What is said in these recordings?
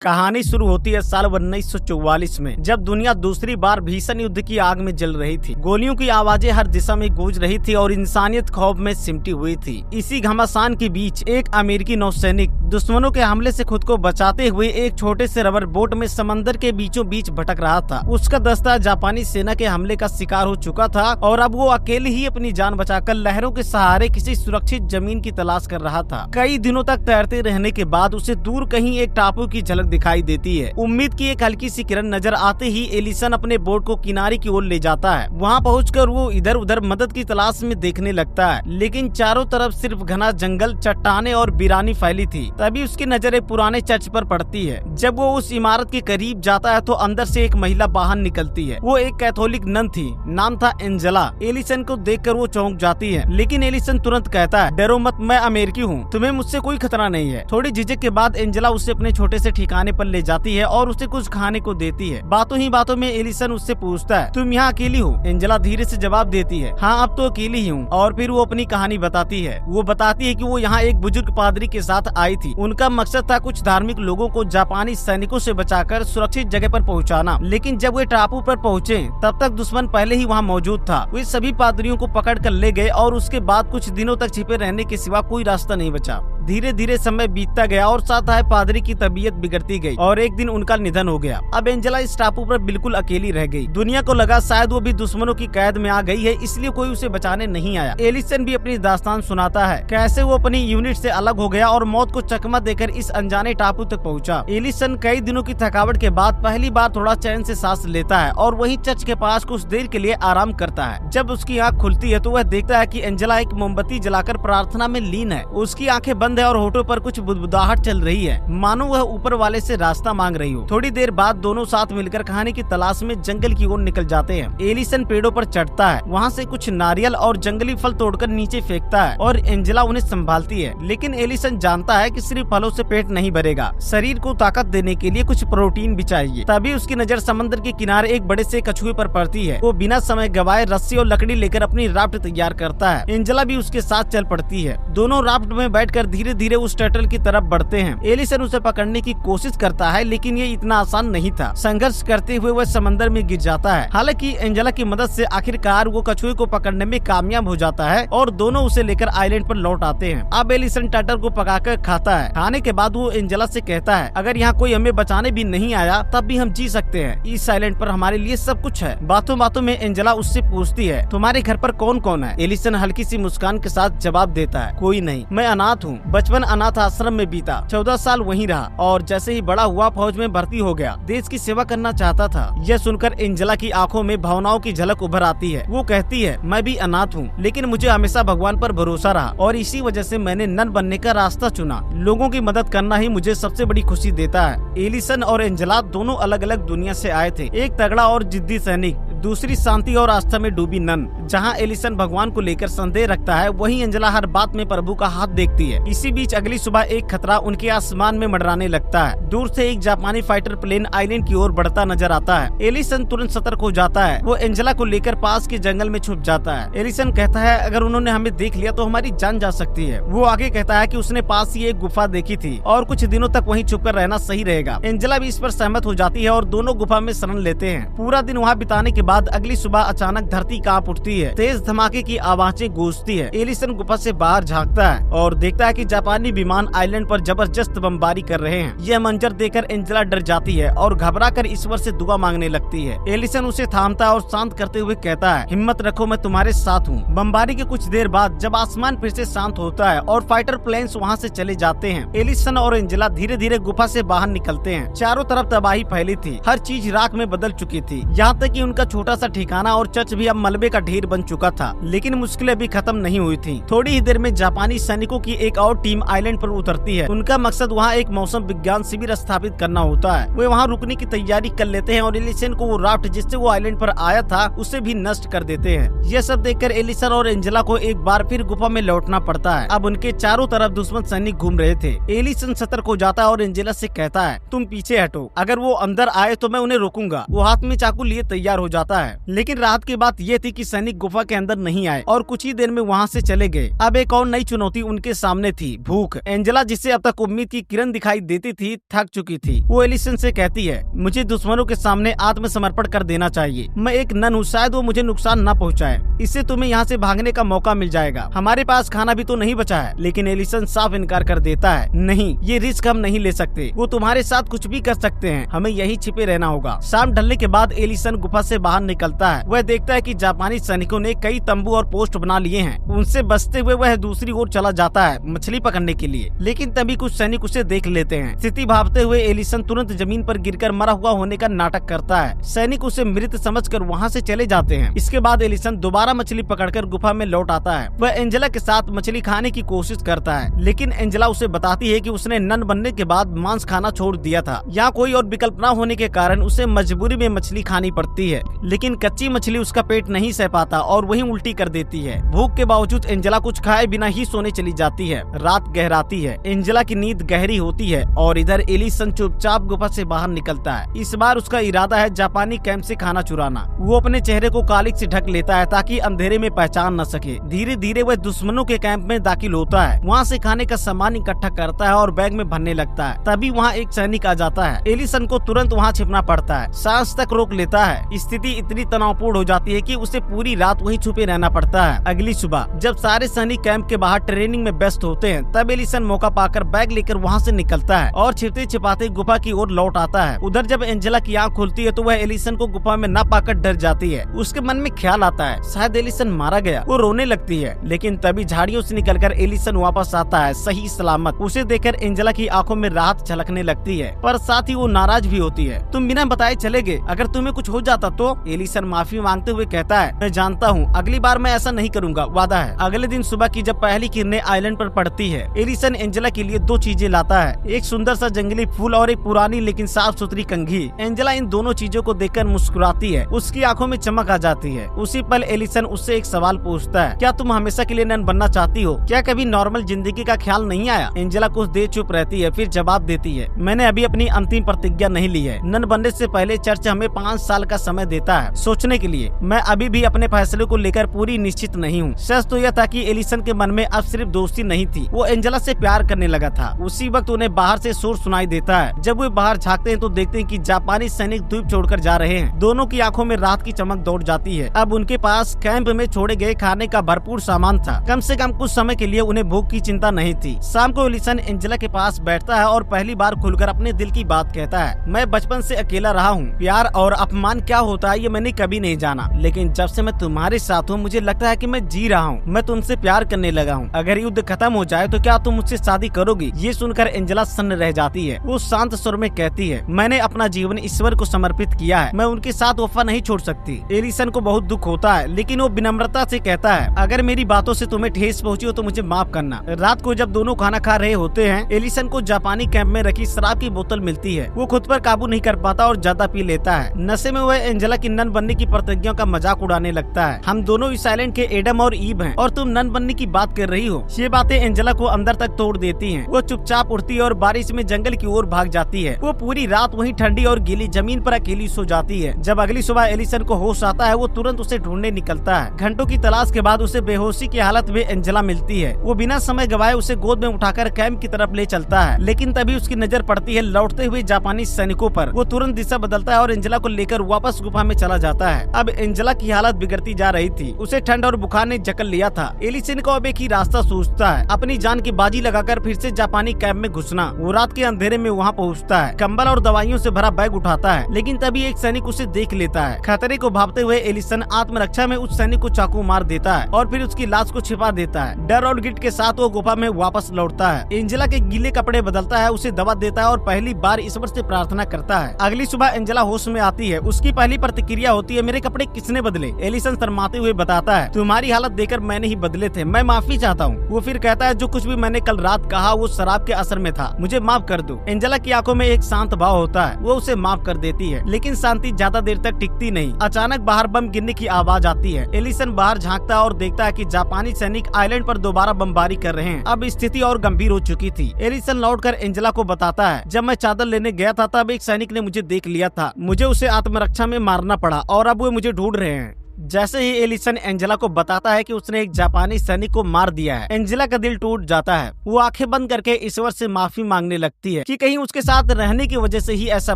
कहानी शुरू होती है साल 1944 में, जब दुनिया दूसरी बार भीषण युद्ध की आग में जल रही थी। गोलियों की आवाजें हर दिशा में गूंज रही थी और इंसानियत खौफ में सिमटी हुई थी। इसी घमासान के बीच एक अमेरिकी नौसैनिक दुश्मनों के हमले से खुद को बचाते हुए एक छोटे से रबर बोट में समंदर के बीचों बीच भटक रहा था। उसका दस्ता जापानी सेना के हमले का शिकार हो चुका था और अब वो अकेले ही अपनी जान बचाकर लहरों के सहारे किसी सुरक्षित जमीन की तलाश कर रहा था। कई दिनों तक तैरते रहने के बाद उसे दूर कहीं एक टापू की झलक दिखाई देती है। उम्मीद की एक हल्की सी किरण नजर आते ही एलिसन अपने बोट को किनारे की ओर ले जाता है। वहाँ पहुंचकर वो इधर उधर मदद की तलाश में देखने लगता है, लेकिन चारों तरफ सिर्फ घना जंगल, चट्टाने और वीरानी फैली थी। तभी उसकी नजर एक पुराने चर्च पर पड़ती है। जब वो उस इमारत के करीब जाता है तो अंदर से एक महिला बाहर निकलती है। वो एक कैथोलिक नन थी, नाम था एंजेला। एलिसन को देखकर वो चौंक जाती है, लेकिन एलिसन तुरंत कहता है, डरो मत, मैं अमेरिकी हूँ, तुम्हें मुझसे कोई खतरा नहीं है। थोड़ी झिझक के बाद एंजेला उसे अपने छोटे से ठिकाने पर ले जाती है और उसे कुछ खाने को देती है। बातों ही बातों में एलिसन उससे पूछता है, तुम यहाँ अकेली हो? एंजेला धीरे से जवाब देती है, हाँ अब तो अकेली ही हूँ। और फिर वो अपनी कहानी बताती है। वो बताती है कि वो यहाँ एक बुजुर्ग पादरी के साथ आई थी। उनका मकसद था कुछ धार्मिक लोगों को जापानी सैनिकों से बचाकर सुरक्षित जगह पर पहुँचाना। लेकिन जब वे टापू पर पहुँचे तब तक दुश्मन पहले ही वहाँ मौजूद था। वे सभी पादरियों को पकड़ कर ले गए और उसके बाद कुछ दिनों तक छिपे रहने के सिवा कोई रास्ता नहीं बचा। धीरे धीरे समय बीतता गया और साथ आए पादरी की तबीयत बिगड़ती गई और एक दिन उनका निधन हो गया। अब एंजेला इस टापू पर बिल्कुल अकेली रह गई। दुनिया को लगा शायद वो भी दुश्मनों की कैद में आ गई है, इसलिए कोई उसे बचाने नहीं आया। एलिसन भी अपनी दास्तान सुनाता है, कैसे वो अपनी यूनिट से अलग हो गया और मौत को चकमा देकर इस अनजाने टापू तक पहुंचा। एलिसन कई दिनों की थकावट के बाद पहली बार थोड़ा चैन से सांस लेता है और वहीं चर्च के पास कुछ देर के लिए आराम करता है। जब उसकी आँख खुलती है तो वह देखता है कि एंजेला एक मोमबत्ती जलाकर प्रार्थना में लीन है। उसकी आंखें बंद है और होठों पर कुछ बुदबुदाहट चल रही है, मानो वह ऊपर वाले से रास्ता मांग रही हो। थोड़ी देर बाद दोनों साथ मिलकर खाने की तलाश में जंगल की ओर निकल जाते हैं। एलिसन पेड़ों पर चढ़ता है, वहाँ से कुछ नारियल और जंगली फल तोड़कर नीचे फेंकता है और एंजेला उन्हें संभालती है। लेकिन एलिसन जानता है कि सिर्फ फलों से पेट नहीं भरेगा, शरीर को ताकत देने के लिए कुछ प्रोटीन भी चाहिए। तभी उसकी नजर समंदर के किनारे एक बड़े से कछुए पर पड़ती है। वो बिना समय गवाए रस्सी और लकड़ी लेकर अपनी राफ्ट तैयार करता है। एंजेला भी उसके साथ चल पड़ती है। दोनों राफ्ट में बैठकर धीरे धीरे उस टर्टल की तरफ बढ़ते हैं। एलिसन उसे पकड़ने की कोशिश करता है, लेकिन ये इतना आसान नहीं था। संघर्ष करते हुए वह समंदर में गिर जाता है। हालांकि एंजेला की मदद से आखिरकार वो कछुए को पकड़ने में कामयाब हो जाता है और दोनों उसे लेकर आइलैंड पर लौट आते हैं। अब एलिसन टर्टल को पकाकर खाता है। खाने के बाद वो एंजेला से कहता है, अगर यहाँ कोई हमें बचाने भी नहीं आया तब भी हम जी सकते हैं। इस आइलैंड पर हमारे लिए सब कुछ है। बातों बातों में एंजेला उससे पूछती है, तुम्हारे घर पर कौन कौन है? एलिसन हल्की सी मुस्कान के साथ जवाब देता है, कोई नहीं, मैं अनाथ हूँ। बचपन अनाथ आश्रम में बीता, 14 साल वहीं रहा और जैसे ही बड़ा हुआ फौज में भर्ती हो गया। देश की सेवा करना चाहता था। यह सुनकर एंजेला की आंखों में भावनाओं की झलक उभर आती है। वो कहती है, मैं भी अनाथ हूँ, लेकिन मुझे हमेशा भगवान पर भरोसा रहा और इसी वजह से मैंने नन बनने का रास्ता चुना। लोगों की मदद करना ही मुझे सबसे बड़ी खुशी देता है। एलिसन और एंजेला दोनों अलग अलग दुनिया से आए थे। एक तगड़ा और जिद्दी सैनिक, दूसरी शांति और आस्था में डूबी नन। जहाँ एलिसन भगवान को लेकर संदेह रखता है, वहीं एंजेला हर बात में प्रभु का हाथ देखती है। इसी बीच अगली सुबह एक खतरा उनके आसमान में मंडराने लगता है। दूर से एक जापानी फाइटर प्लेन आइलैंड की ओर बढ़ता नजर आता है। एलिसन तुरंत सतर्क हो जाता है। वो एंजेला को लेकर पास के जंगल में छुप जाता है। एलिसन कहता है, अगर उन्होंने हमें देख लिया तो हमारी जान जा सकती है। वो आगे कहता है कि उसने पास ही एक गुफा देखी थी और कुछ दिनों तक वहीं छुपकर रहना सही रहेगा। एंजेला भी इस पर सहमत हो जाती है और दोनों गुफा में शरण लेते हैं। पूरा दिन वहाँ बिताने के बाद अगली सुबह अचानक धरती कांप उठती है। तेज धमाके की आवाजें गूंजती है। एलिसन गुफा से बाहर झांकता है और देखता है कि जापानी विमान आइलैंड पर जबरदस्त बमबारी कर रहे हैं। यह मंजर देखकर एंजेला डर जाती है और घबराकर ईश्वर से दुआ मांगने लगती है। एलिसन उसे थामता है और शांत करते हुए कहता है, हिम्मत रखो, मैं तुम्हारे साथ हूँ। बमबारी के कुछ देर बाद जब आसमान फिर से शांत होता है और फाइटर प्लेन्स वहाँ से चले जाते हैं, एलिसन और एंजेला धीरे धीरे गुफा से बाहर निकलते हैं। चारों तरफ तबाही फैली थी। हर चीज राख में बदल चुकी थी, यहाँ तक कि उनका छोटा सा ठिकाना और चर्च भी अब मलबे का ढेर बन चुका था। लेकिन मुश्किलें भी खत्म नहीं हुई थी। थोड़ी ही देर में जापानी सैनिकों की एक और टीम आइलैंड पर उतरती है। उनका मकसद वहाँ एक मौसम विज्ञान शिविर स्थापित करना होता है। वे वहाँ रुकने की तैयारी कर लेते हैं और एलिसन को वो राफ्ट जिससे वो आइलैंड पर आया था उसे भी नष्ट कर देते हैं। यह सब देखकर एलिसन और एंजेला को एक बार फिर गुफा में लौटना पड़ता है। अब उनके चारों तरफ दुश्मन सैनिक घूम रहे थे। एलिसन सतर्क हो जाता है और एंजेला से कहता है, तुम पीछे हटो, अगर वो अंदर आए तो मैं उन्हें रोकूंगा। वो हाथ में चाकू लिए तैयार हो जाता जाता है। लेकिन राहत की बात ये थी कि सैनिक गुफा के अंदर नहीं आए और कुछ ही देर में वहाँ से चले गए। अब एक और नई चुनौती उनके सामने थी, भूख। एंजेला, जिसे अब तक उम्मीद की किरण दिखाई देती थी, थक चुकी थी। वो एलिसन से कहती है, मुझे दुश्मनों के सामने आत्मसमर्पण कर देना चाहिए। मैं एक नन हूँ, शायद वो मुझे नुकसान न पहुँचाए। इससे तुम्हें यहाँ से भागने का मौका मिल जाएगा। हमारे पास खाना भी तो नहीं बचा है। लेकिन एलिसन साफ इनकार कर देता है, नहीं, ये रिस्क हम नहीं ले सकते। वो तुम्हारे साथ कुछ भी कर सकते हैं, हमें यही छिपे रहना होगा। शाम ढलने के बाद एलिसन गुफा से बाहर निकलता है। वह देखता है कि जापानी सैनिकों ने कई तंबू और पोस्ट बना लिए हैं। उनसे बचते हुए वह दूसरी ओर चला जाता है मछली पकड़ने के लिए। लेकिन तभी कुछ सैनिक उसे देख लेते हैं। स्थिति भांपते हुए एलिसन तुरंत जमीन पर गिरकर मरा हुआ होने का नाटक करता है। सैनिक उसे मृत समझकर वहाँ से चले जाते हैं। इसके बाद एलिसन दोबारा मछली पकड़कर गुफा में लौट आता है। वह एंजेला के साथ मछली खाने की कोशिश करता है, लेकिन एंजेला उसे बताती है कि उसने नन बनने के बाद मांस खाना छोड़ दिया था। यहाँ कोई और विकल्प न होने के कारण उसे मजबूरी में मछली खानी पड़ती है। लेकिन कच्ची मछली उसका पेट नहीं सह पाता और वही उल्टी कर देती है। भूख के बावजूद एंजेला कुछ खाए बिना ही सोने चली जाती है। रात गहराती है, एंजेला की नींद गहरी होती है और इधर एलिसन चुपचाप गुफा से बाहर निकलता है। इस बार उसका इरादा है जापानी कैंप से खाना चुराना। वो अपने चेहरे को कालिक से ढक लेता है ताकि अंधेरे में पहचान न सके। धीरे धीरे वह दुश्मनों के कैंप में दाखिल होता है। वहाँ से खाने का सामान इकट्ठा करता है और बैग में भरने लगता है। तभी वहाँ एक सैनिक आ जाता है। एलिसन को तुरंत वहाँ छिपना पड़ता है। सांस तक रोक लेता है। स्थिति इतनी तनावपूर्ण हो जाती है कि उसे पूरी रात वहीं छुपे रहना पड़ता है। अगली सुबह जब सारे सैनिक कैंप के बाहर ट्रेनिंग में व्यस्त होते हैं, तब एलिसन मौका पाकर बैग लेकर वहाँ से निकलता है और छिपते छिपाते गुफा की ओर लौट आता है। उधर जब एंजेला की आँख खुलती है तो वह एलिसन को गुफा में न पाकर डर जाती है। उसके मन में ख्याल आता है शायद एलिसन मारा गया। वो रोने लगती है, लेकिन तभी झाड़ियों से निकलकर एलिसन वापस आता है सही सलामत। उसे देखकर एंजेला की आंखों में राहत झलकने लगती है, पर साथ ही वो नाराज भी होती है। तुम बिना बताए चले गए, अगर तुम्हें कुछ हो जाता तो? एलिसन माफी मांगते हुए कहता है, मैं जानता हूँ, अगली बार मैं ऐसा नहीं करूँगा, वादा है। अगले दिन सुबह की जब पहली किरणें आइलैंड पर पड़ती है, एलिसन एंजेला के लिए दो चीजें लाता है, एक सुंदर सा जंगली फूल और एक पुरानी लेकिन साफ सुथरी कंघी। एंजेला इन दोनों चीजों को देखकर मुस्कुराती है। उसकी आंखों में चमक आ जाती है। उसी पल एलिसन उससे एक सवाल पूछता है, क्या तुम हमेशा के लिए नन बनना चाहती हो? क्या कभी नॉर्मल जिंदगी का ख्याल नहीं आया? एंजेला कुछ देर चुप रहती है, फिर जवाब देती है, मैंने अभी अपनी अंतिम प्रतिज्ञा नहीं ली है। नन बनने से पहले चर्च हमें 5 साल का समय देता है सोचने के लिए। मैं अभी भी अपने फैसले को लेकर पूरी निश्चित नहीं हूँ। सच तो यह था कि एलिसन के मन में अब सिर्फ दोस्ती नहीं थी, वो एंजेला से प्यार करने लगा था। उसी वक्त उन्हें बाहर से शोर सुनाई देता है। जब वे बाहर झांकते हैं तो देखते हैं कि जापानी सैनिक द्वीप छोड़कर जा रहे हैं। दोनों की आंखों में रात की चमक दौड़ जाती है। अब उनके पास कैंप में छोड़े गए खाने का भरपूर सामान था। कम से कम कुछ समय के लिए उन्हें भूख की चिंता नहीं थी। शाम को एलिसन एंजेला के पास बैठता है और पहली बार खुलकर अपने दिल की बात कहता है, मैं बचपन से अकेला रहा हूँ। प्यार और अपमान क्या होता है ये मैंने कभी नहीं जाना, लेकिन जब से मैं तुम्हारे साथ हूँ मुझे लगता है कि मैं जी रहा हूँ। मैं तुमसे प्यार करने लगा हूँ। अगर युद्ध खत्म हो जाए तो क्या तुम मुझसे शादी करोगी? ये सुनकर एंजेला सन्न रह जाती है। वो शांत स्वर में कहती है, मैंने अपना जीवन ईश्वर को समर्पित किया है, मैं उनके साथ वफा नहीं छोड़ सकती। एलिसन को बहुत दुख होता है, लेकिन वो विनम्रता से कहता है, अगर मेरी बातों से तुम्हें ठेस पहुंची हो तो मुझे माफ करना। रात को जब दोनों खाना खा रहे होते हैं, एलिसन को जापानी कैंप में रखी शराब की बोतल मिलती है। वो खुद पर काबू नहीं कर पाता और ज्यादा पी लेता है। नशे में वह एंजेला की नन बनने की प्रतिज्ञा का मजाक उड़ाने लगता है। हम दोनों इस आइलैंड के एडम और ईव हैं और तुम नन बनने की बात कर रही हो। ये बातें एंजेला को अंदर तक तोड़ देती हैं। वो चुपचाप उठती है और बारिश में जंगल की ओर भाग जाती है। वो पूरी रात वहीं ठंडी और गीली जमीन पर अकेली सो जाती है। जब अगली सुबह एलिसन को होश आता है, वो तुरंत उसे ढूंढने निकलता है। घंटों की तलाश के बाद उसे बेहोशी की हालत में एंजेला मिलती है। वो बिना समय गवाए उसे गोद में उठाकर कैंप की तरफ ले चलता है, लेकिन तभी उसकी नजर पड़ती है लौटते हुए जापानी सैनिकों पर। वो तुरंत दिशा बदलता है और एंजेला को लेकर वापस गुफा में चला जाता है। अब एंजेला की हालत बिगड़ती जा रही थी। उसे ठंड और बुखार ने जकड़ लिया था। एलिसन को अब एक ही रास्ता सूझता है, अपनी जान की बाजी लगाकर फिर से जापानी कैंप में घुसना। वो रात के अंधेरे में वहाँ पहुँचता है, कंबल और दवाइयों से भरा बैग उठाता है, लेकिन तभी एक सैनिक उसे देख लेता है। खतरे को भांपते हुए एलिसन आत्मरक्षा में उस सैनिक को चाकू मार देता है और फिर उसकी लाश को छिपा देता है। डर और गिट के साथ वो गुफा में वापस लौटता है। एंजेला के गीले कपड़े बदलता है, उसे दवा देता है और पहली बार ईश्वर से प्रार्थना करता है। अगली सुबह एंजेला होश में आती है। उसकी पहली प्रतिक्रिया होती है, मेरे कपड़े किसने बदले? एलिसन शर्माते हुए बताता है, तुम्हारी हालत देखकर मैंने ही बदले थे, मैं माफी चाहता हूँ। वो फिर कहता है, जो कुछ भी मैंने कल रात कहा वो शराब के असर में था, मुझे माफ कर दो। एंजेला की आंखों में एक शांत भाव होता है। वो उसे माफ कर देती है, लेकिन शांति ज्यादा देर तक टिकती नहीं। अचानक बाहर बम गिरने की आवाज आती है। एलिसन बाहर झांकता है और देखता है कि जापानी सैनिक आइलैंड पर दोबारा बमबारी कर रहे हैं। अब स्थिति और गंभीर हो चुकी थी। एलिसन लौटकर एंजेला को बताता है, जब मैं चादर लेने गया था तब एक सैनिक ने मुझे देख लिया था, मुझे उसे आत्मरक्षा में मारना पड़ा और अब वो मुझे ढूंढ रहे हैं। जैसे ही एलिसन एंजेला को बताता है कि उसने एक जापानी सैनिक को मार दिया है, एंजेला का दिल टूट जाता है। वो आंखें बंद करके ईश्वर से माफी मांगने लगती है कि कहीं उसके साथ रहने की वजह से ही ऐसा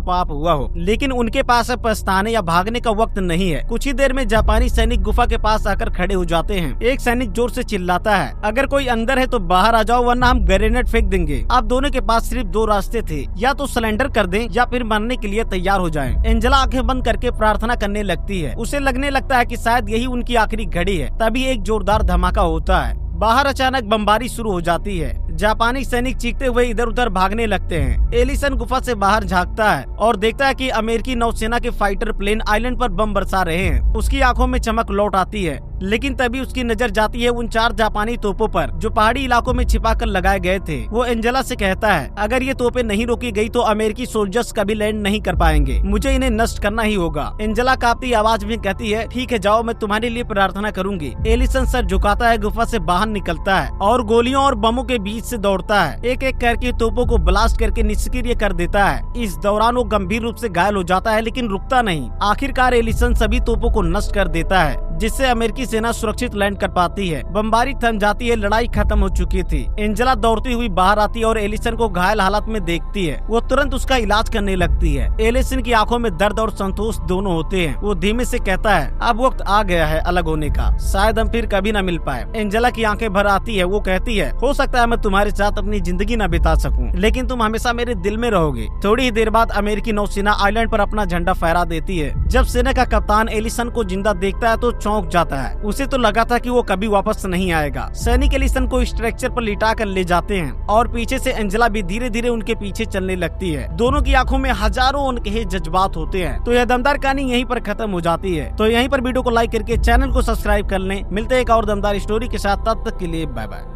पाप हुआ हो। लेकिन उनके पास अब पछताने या भागने का वक्त नहीं है। कुछ ही देर में जापानी सैनिक गुफा के पास आकर खड़े हो जाते हैं। एक सैनिक जोर से चिल्लाता है, अगर कोई अंदर है तो बाहर आ जाओ वरना हम ग्रेनेड फेंक देंगे। अब दोनों के पास सिर्फ दो रास्ते थे, या तो सरेंडर कर दें या फिर मरने के लिए तैयार हो जाएं। एंजेला आंखें बंद करके प्रार्थना करने लगती है। उसे लगने लगता है कि शायद यही उनकी आखिरी घड़ी है। तभी एक जोरदार धमाका होता है। बाहर अचानक बमबारी शुरू हो जाती है। जापानी सैनिक चीखते हुए इधर उधर भागने लगते हैं। एलिसन गुफा से बाहर झांकता है और देखता है कि अमेरिकी नौसेना के फाइटर प्लेन आइलैंड पर बम बरसा रहे हैं। उसकी आंखों में चमक लौट आती है, लेकिन तभी उसकी नजर जाती है उन 4 जापानी तोपों पर जो पहाड़ी इलाकों में छिपाकर लगाए गए थे। वो एंजेला से कहता है, अगर ये तोपें नहीं रोकी गई तो अमेरिकी सोल्जर्स कभी लैंड नहीं कर पाएंगे। मुझे इन्हें नष्ट करना ही होगा। एंजेला कांपती आवाज में कहती है, ठीक है जाओ, मैं तुम्हारे लिए प्रार्थना करूंगी। एलिसन सर झुकाता है, गुफा से बाहर निकलता है और गोलियों और बमों के बीच से दौड़ता है। एक एक करके तोपों को ब्लास्ट करके निष्क्रिय कर देता है। इस दौरान वो गंभीर रूप से घायल हो जाता है, लेकिन रुकता नहीं। आखिरकार एलिसन सभी तोपों को नष्ट कर देता है, जिससे अमेरिकी सेना सुरक्षित लैंड कर पाती है। बमबारी थम जाती है, लड़ाई खत्म हो चुकी थी। एंजेला दौड़ती हुई बाहर आती है और एलिसन को घायल हालत में देखती है। वो तुरंत उसका इलाज करने लगती है। एलिसन की आंखों में दर्द और संतोष दोनों होते हैं। वो धीमे से कहता है, अब वक्त आ गया है अलग होने का, शायद हम फिर कभी न मिल पाए। एंजेला की आंखें भर आती है। वो कहती है, हो सकता है मैं तुम्हारे साथ अपनी जिंदगी न बिता सकूं, लेकिन तुम हमेशा मेरे दिल में रहोगे। थोड़ी ही देर बाद अमेरिकी नौसेना आइलैंड पर अपना झंडा फहरा देती है। जब सेना का कप्तान एलिसन को जिंदा देखता है तो चौंक जाता है। उसे तो लगा था कि वो कभी वापस नहीं आएगा। सैनिक एलिसन को स्ट्रक्चर पर लिटा कर ले जाते हैं और पीछे से एंजेला भी धीरे धीरे उनके पीछे चलने लगती है। दोनों की आंखों में हजारों अनकहे जज्बात होते हैं। तो यह दमदार कहानी यहीं पर खत्म हो जाती है। तो यहीं पर वीडियो को लाइक करके चैनल को सब्सक्राइब कर लें। मिलते हैं एक और दमदार स्टोरी के साथ, तब तक के लिए बाय बाय।